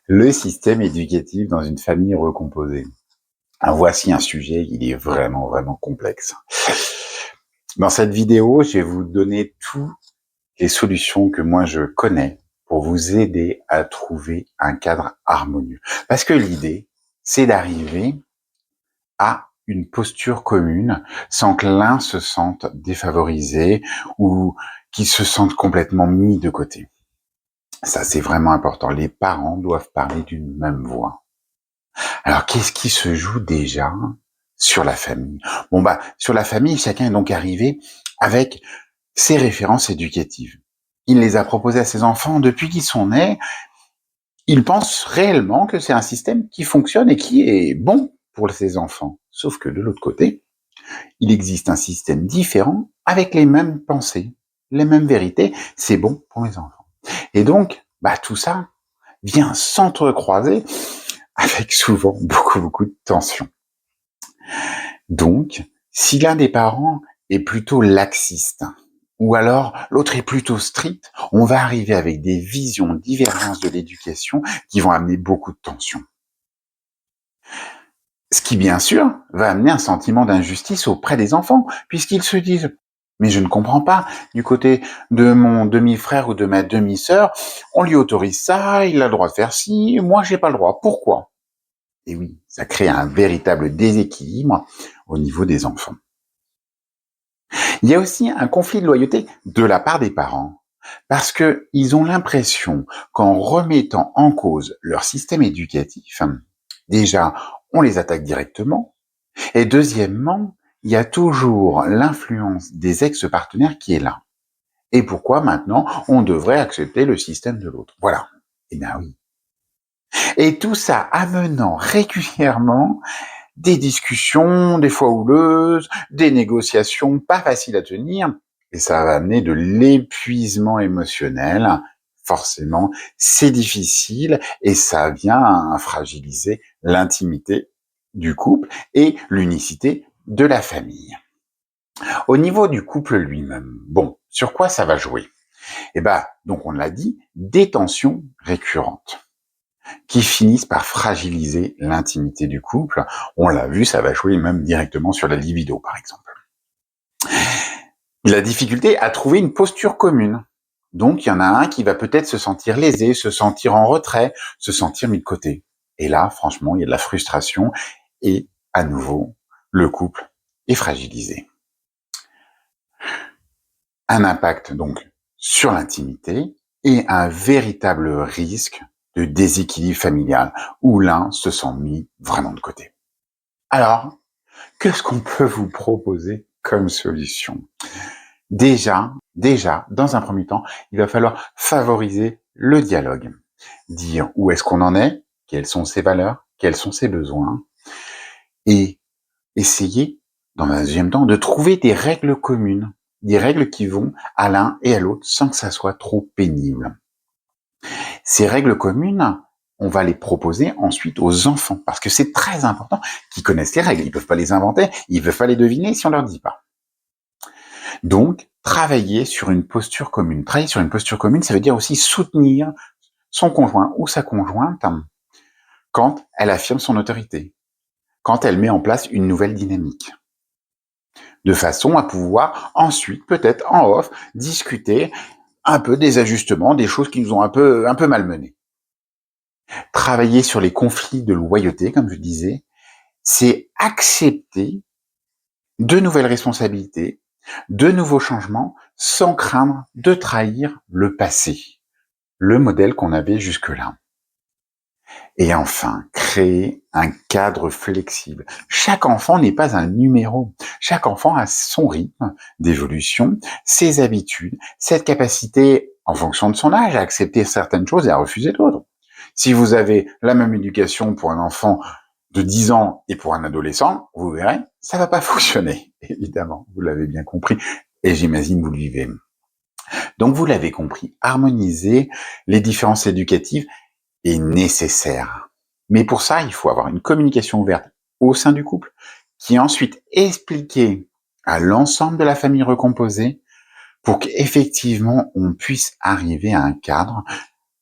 Le système éducatif dans une famille recomposée. Alors voici un sujet, il est vraiment, vraiment complexe. Dans cette vidéo, je vais vous donner toutes les solutions que moi je connais pour vous aider à trouver un cadre harmonieux. Parce que l'idée, c'est d'arriver à une posture commune sans que l'un se sente défavorisé ou qu'il se sente complètement mis de côté. Ça, c'est vraiment important. Les parents doivent parler d'une même voix. Alors, qu'est-ce qui se joue déjà sur la famille? Sur la famille, chacun est donc arrivé avec ses références éducatives. Il les a proposées à ses enfants depuis qu'ils sont nés. Il pense réellement que c'est un système qui fonctionne et qui est bon pour ses enfants. Sauf que de l'autre côté, il existe un système différent avec les mêmes pensées, les mêmes vérités. C'est bon pour mes enfants. Et donc, tout ça vient s'entrecroiser avec souvent beaucoup de tensions. Donc, si l'un des parents est plutôt laxiste, ou alors l'autre est plutôt strict, on va arriver avec des visions divergentes de l'éducation qui vont amener beaucoup de tensions. Ce qui, bien sûr, va amener un sentiment d'injustice auprès des enfants, puisqu'ils se disent « Mais je ne comprends pas, du côté de mon demi-frère ou de ma demi-sœur, on lui autorise ça, il a le droit de faire ci, moi j'ai pas le droit, pourquoi ?» Et oui, ça crée un véritable déséquilibre au niveau des enfants. Il y a aussi un conflit de loyauté de la part des parents, parce qu'ils ont l'impression qu'en remettant en cause leur système éducatif, déjà, on les attaque directement, et deuxièmement, il y a toujours l'influence des ex-partenaires qui est là. Et pourquoi maintenant on devrait accepter le système de l'autre? Voilà. Eh bien oui. Et tout ça amenant régulièrement des discussions, des fois houleuses, des négociations pas faciles à tenir, et ça va amener de l'épuisement émotionnel. Forcément, c'est difficile et ça vient à fragiliser l'intimité du couple et l'unicité de la famille. Au niveau du couple lui-même, sur quoi ça va jouer? Donc on l'a dit, des tensions récurrentes qui finissent par fragiliser l'intimité du couple. On l'a vu, ça va jouer même directement sur la libido, par exemple. La difficulté à trouver une posture commune. Donc, il y en a un qui va peut-être se sentir lésé, se sentir en retrait, se sentir mis de côté. Et là, franchement, il y a de la frustration et, à nouveau, le couple est fragilisé. Un impact, donc, sur l'intimité et un véritable risque de déséquilibre familial, où l'un se sent mis vraiment de côté. Alors, qu'est-ce qu'on peut vous proposer comme solution? Déjà, dans un premier temps, il va falloir favoriser le dialogue. Dire où est-ce qu'on en est, quelles sont ses valeurs, quels sont ses besoins, et essayer, dans un deuxième temps, de trouver des règles communes, des règles qui vont à l'un et à l'autre sans que ça soit trop pénible. Ces règles communes, on va les proposer ensuite aux enfants, parce que c'est très important qu'ils connaissent les règles. Ils peuvent pas les inventer, ils peuvent pas les deviner si on leur dit pas. Donc, travailler sur une posture commune. Travailler sur une posture commune, ça veut dire aussi soutenir son conjoint ou sa conjointe quand elle affirme son autorité, quand elle met en place une nouvelle dynamique, de façon à pouvoir ensuite, peut-être en off, discuter un peu des ajustements, des choses qui nous ont un peu malmenés. Travailler sur les conflits de loyauté, comme je disais, c'est accepter de nouvelles responsabilités, de nouveaux changements, sans craindre de trahir le passé, le modèle qu'on avait jusque-là. Et enfin, créer un cadre flexible. Chaque enfant n'est pas un numéro. Chaque enfant a son rythme d'évolution, ses habitudes, cette capacité, en fonction de son âge, à accepter certaines choses et à refuser d'autres. Si vous avez la même éducation pour un enfant de 10 ans et pour un adolescent, vous verrez, ça va pas fonctionner, évidemment. Vous l'avez bien compris et j'imagine vous le vivez. Donc vous l'avez compris, harmoniser les différences éducatives est nécessaire. Mais pour ça, il faut avoir une communication ouverte au sein du couple qui est ensuite expliquée à l'ensemble de la famille recomposée pour qu'effectivement on puisse arriver à un cadre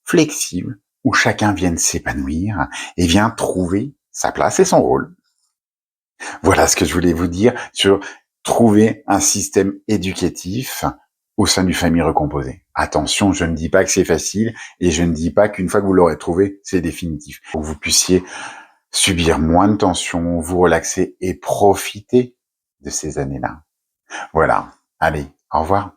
flexible où chacun vienne s'épanouir et vient trouver sa place et son rôle. Voilà ce que je voulais vous dire sur trouver un système éducatif au sein d'une famille recomposée. Attention, je ne dis pas que c'est facile et je ne dis pas qu'une fois que vous l'aurez trouvé, c'est définitif. Pour que vous puissiez subir moins de tension, vous relaxer et profiter de ces années-là. Voilà. Allez, au revoir.